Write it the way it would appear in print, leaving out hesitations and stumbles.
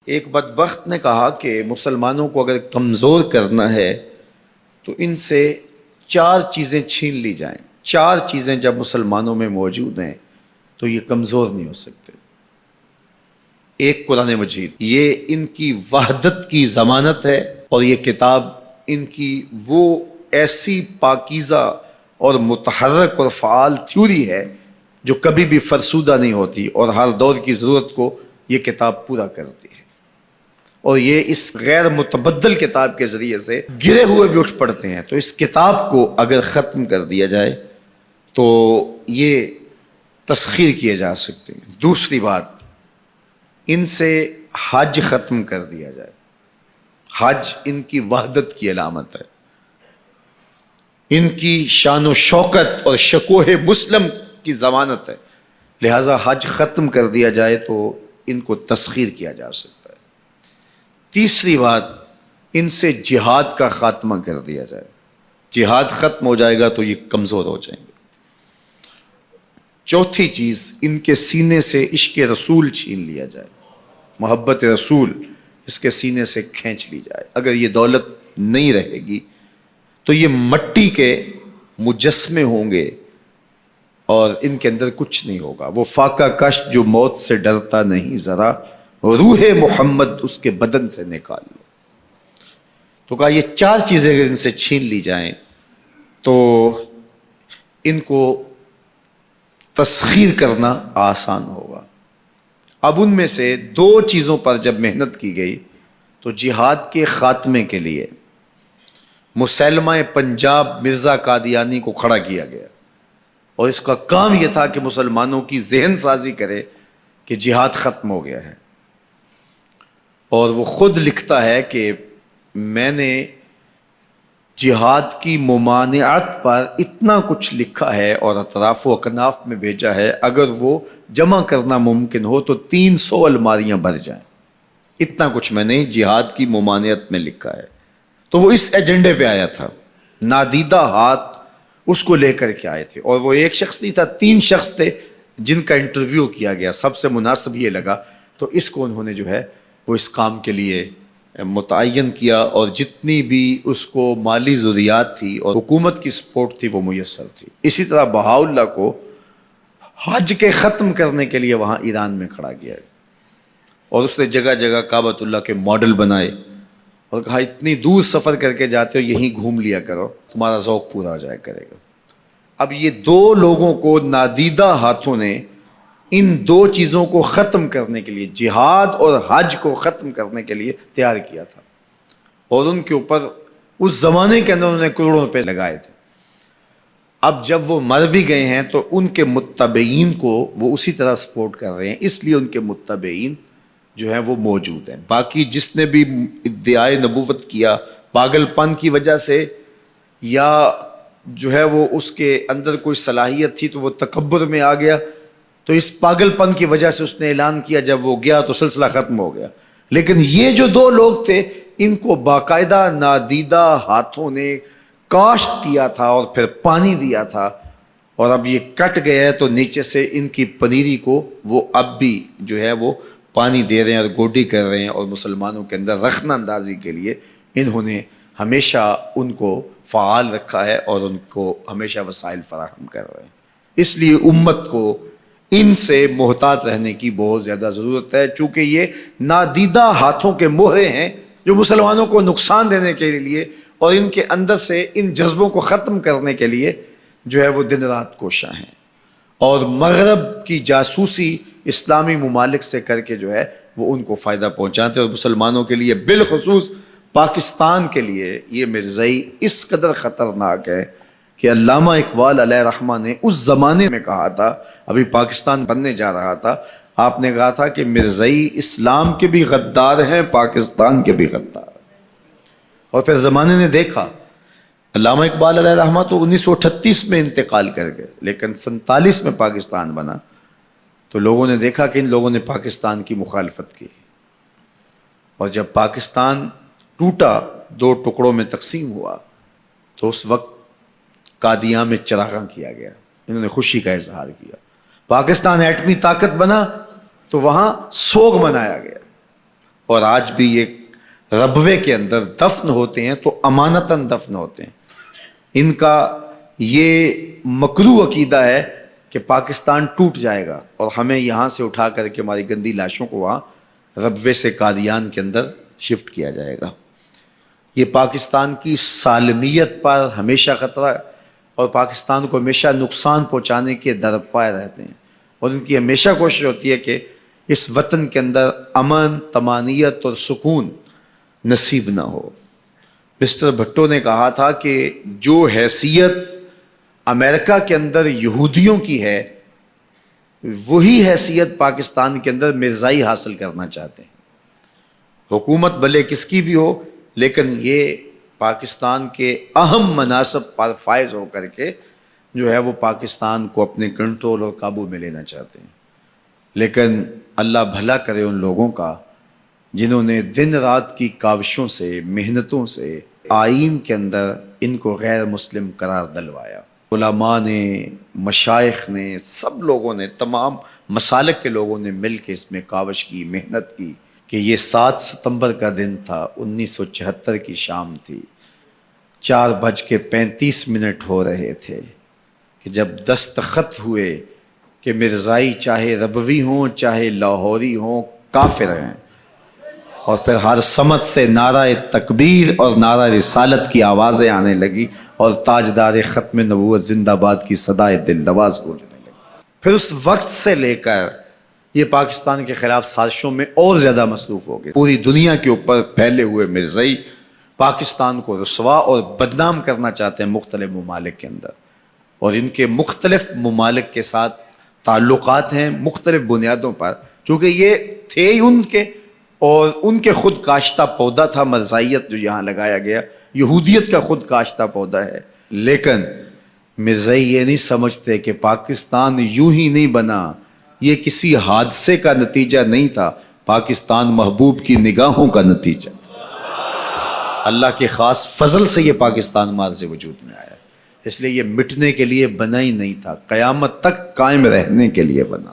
ایک بدبخت نے کہا کہ مسلمانوں کو اگر کمزور کرنا ہے تو ان سے 4 چیزیں چھین لی جائیں. 4 چیزیں جب مسلمانوں میں موجود ہیں تو یہ کمزور نہیں ہو سکتے. ایک قرآن مجید، یہ ان کی وحدت کی ضمانت ہے، اور یہ کتاب ان کی وہ ایسی پاکیزہ اور متحرک اور فعال تھیوری ہے جو کبھی بھی فرسودہ نہیں ہوتی، اور ہر دور کی ضرورت کو یہ کتاب پورا کرتی ہے. اور یہ اس غیر متبدل کتاب کے ذریعے سے گرے ہوئے بھی اٹھ پڑتے ہیں. تو اس کتاب کو اگر ختم کر دیا جائے تو یہ تسخیر کیے جا سکتے ہیں. دوسری بات، ان سے حج ختم کر دیا جائے. حج ان کی وحدت کی علامت ہے، ان کی شان و شوکت اور شکوہ مسلم کی ضمانت ہے. لہذا حج ختم کر دیا جائے تو ان کو تسخیر کیا جا سکتا ہے. تیسری بات، ان سے جہاد کا خاتمہ کر دیا جائے. جہاد ختم ہو جائے گا تو یہ کمزور ہو جائیں گے. چوتھی چیز، ان کے سینے سے عشق رسول چھین لیا جائے. محبت رسول اس کے سینے سے کھینچ لی جائے. اگر یہ دولت نہیں رہے گی تو یہ مٹی کے مجسمے ہوں گے اور ان کے اندر کچھ نہیں ہوگا. وہ فاقہ کش جو موت سے ڈرتا نہیں ذرا، روح محمد اس کے بدن سے نکال لو. تو کہا یہ 4 چیزیں اگر ان سے چھین لی جائیں تو ان کو تسخیر کرنا آسان ہوگا. اب ان میں سے 2 چیزوں پر جب محنت کی گئی تو جہاد کے خاتمے کے لیے مسلمہ پنجاب مرزا قادیانی کو کھڑا کیا گیا، اور اس کا کام یہ تھا کہ مسلمانوں کی ذہن سازی کرے کہ جہاد ختم ہو گیا ہے. اور وہ خود لکھتا ہے کہ میں نے جہاد کی ممانعت پر اتنا کچھ لکھا ہے اور اطراف و اکناف میں بھیجا ہے، اگر وہ جمع کرنا ممکن ہو تو 300 الماریاں بھر جائیں. اتنا کچھ میں نے جہاد کی ممانعت میں لکھا ہے. تو وہ اس ایجنڈے پہ آیا تھا. نادیدہ ہاتھ اس کو لے کر کے آئے تھے، اور وہ ایک شخص نہیں تھا، 3 شخص تھے جن کا انٹرویو کیا گیا. سب سے مناسب یہ لگا تو اس کو انہوں نے جو ہے وہ اس کام کے لیے متعین کیا، اور جتنی بھی اس کو مالی ضروریات تھی اور حکومت کی سپورٹ تھی وہ میسر تھی. اسی طرح بہاءاللہ کو حج کے ختم کرنے کے لیے وہاں ایران میں کھڑا کیا، اور اس نے جگہ جگہ کعبۃ اللہ کے ماڈل بنائے اور کہا اتنی دور سفر کر کے جاتے ہو، یہیں گھوم لیا کرو، تمہارا ذوق پورا ہو جایا کرے گا. اب یہ 2 لوگوں کو نادیدہ ہاتھوں نے ان 2 چیزوں کو ختم کرنے کے لیے، جہاد اور حج کو ختم کرنے کے لیے تیار کیا تھا، اور ان کے اوپر اس زمانے کے اندر انہوں نے کروڑوں روپے لگائے تھے. اب جب وہ مر بھی گئے ہیں تو ان کے متبعین کو وہ اسی طرح سپورٹ کر رہے ہیں، اس لیے ان کے متبعین جو ہیں وہ موجود ہیں. باقی جس نے بھی ادعائے نبوت کیا پاگل پن کی وجہ سے، یا جو ہے وہ اس کے اندر کوئی صلاحیت تھی تو وہ تکبر میں آ گیا، تو اس پاگل پن کی وجہ سے اس نے اعلان کیا، جب وہ گیا تو سلسلہ ختم ہو گیا. لیکن یہ جو 2 لوگ تھے ان کو باقاعدہ نادیدہ ہاتھوں نے کاشت کیا تھا اور پھر پانی دیا تھا، اور اب یہ کٹ گیا ہے تو نیچے سے ان کی پنیری کو وہ اب بھی جو ہے وہ پانی دے رہے ہیں اور گوڈی کر رہے ہیں، اور مسلمانوں کے اندر رخنہ اندازی کے لیے انہوں نے ہمیشہ ان کو فعال رکھا ہے اور ان کو ہمیشہ وسائل فراہم کر رہے ہیں. اس لیے امت کو ان سے محتاط رہنے کی بہت زیادہ ضرورت ہے، چونکہ یہ نادیدہ ہاتھوں کے مہرے ہیں جو مسلمانوں کو نقصان دینے کے لیے اور ان کے اندر سے ان جذبوں کو ختم کرنے کے لیے جو ہے وہ دن رات کوشاں ہیں، اور مغرب کی جاسوسی اسلامی ممالک سے کر کے جو ہے وہ ان کو فائدہ پہنچاتے ہیں. اور مسلمانوں کے لیے بالخصوص پاکستان کے لیے یہ مرزائی اس قدر خطرناک ہے کہ علامہ اقبال علیہ رحمہ نے اس زمانے میں کہا تھا، ابھی پاکستان بننے جا رہا تھا، آپ نے کہا تھا کہ مرزائی اسلام کے بھی غدار ہیں، پاکستان کے بھی غدار ہیں. اور پھر زمانے نے دیکھا، علامہ اقبال علیہ رحمہ تو 1938 میں انتقال کر گئے، لیکن 47 میں پاکستان بنا تو لوگوں نے دیکھا کہ ان لوگوں نے پاکستان کی مخالفت کی، اور جب پاکستان ٹوٹا، 2 ٹکڑوں میں تقسیم ہوا، تو اس وقت قادیاں میں چراغاں کیا گیا، انہوں نے خوشی کا اظہار کیا. پاکستان ایٹمی طاقت بنا تو وہاں سوگ منایا گیا، اور آج بھی یہ ربوے کے اندر دفن ہوتے ہیں تو امانتاً دفن ہوتے ہیں. ان کا یہ مکروہ عقیدہ ہے کہ پاکستان ٹوٹ جائے گا اور ہمیں یہاں سے اٹھا کر کے ہماری گندی لاشوں کو وہاں ربوے سے قادیان کے اندر شفٹ کیا جائے گا. یہ پاکستان کی سالمیت پر ہمیشہ خطرہ ہے اور پاکستان کو ہمیشہ نقصان پہنچانے کے درپائے رہتے ہیں، اور ان کی ہمیشہ کوشش ہوتی ہے کہ اس وطن کے اندر امن، طمانینت اور سکون نصیب نہ ہو. مسٹر بھٹو نے کہا تھا کہ جو حیثیت امریکہ کے اندر یہودیوں کی ہے وہی حیثیت پاکستان کے اندر مرزائی حاصل کرنا چاہتے ہیں. حکومت بھلے کس کی بھی ہو، لیکن یہ پاکستان کے اہم مناصب پر فائز ہو کر کے جو ہے وہ پاکستان کو اپنے کنٹرول اور قابو میں لینا چاہتے ہیں. لیکن اللہ بھلا کرے ان لوگوں کا جنہوں نے دن رات کی کاوشوں سے، محنتوں سے آئین کے اندر ان کو غیر مسلم قرار دلوایا. علماء نے، مشائخ نے، سب لوگوں نے، تمام مسالک کے لوگوں نے مل کے اس میں کاوش کی، محنت کی کہ یہ 7 ستمبر کا دن تھا، 1974 کی شام تھی، 4:35 ہو رہے تھے کہ جب دستخط ہوئے کہ مرزائی چاہے ربوی ہوں چاہے لاہوری ہوں کافر ہیں، اور پھر ہر سمت سے نعرہ تکبیر اور نعرہ رسالت کی آوازیں آنے لگی اور تاجدار ختم نبوت زندہ باد کی صدائے دل نواز گونجنے لگی. پھر اس وقت سے لے کر یہ پاکستان کے خلاف سازشوں میں اور زیادہ مصروف ہو گئے. پوری دنیا کے اوپر پھیلے ہوئے مرزائی پاکستان کو رسوا اور بدنام کرنا چاہتے ہیں مختلف ممالک کے اندر، اور ان کے مختلف ممالک کے ساتھ تعلقات ہیں مختلف بنیادوں پر، چونکہ یہ تھے ان کے، اور ان کے خود کاشتہ پودا تھا مرزائیت جو یہاں لگایا گیا، یہودیت کا خود کاشتہ پودا ہے. لیکن مرزائی یہ نہیں سمجھتے کہ پاکستان یوں ہی نہیں بنا، یہ کسی حادثے کا نتیجہ نہیں تھا، پاکستان محبوب کی نگاہوں کا نتیجہ تھا. اللہ کے خاص فضل سے یہ پاکستان مارز وجود میں آیا، اس لیے یہ مٹنے کے لیے بنا ہی نہیں تھا، قیامت تک قائم رہنے کے لیے بنا.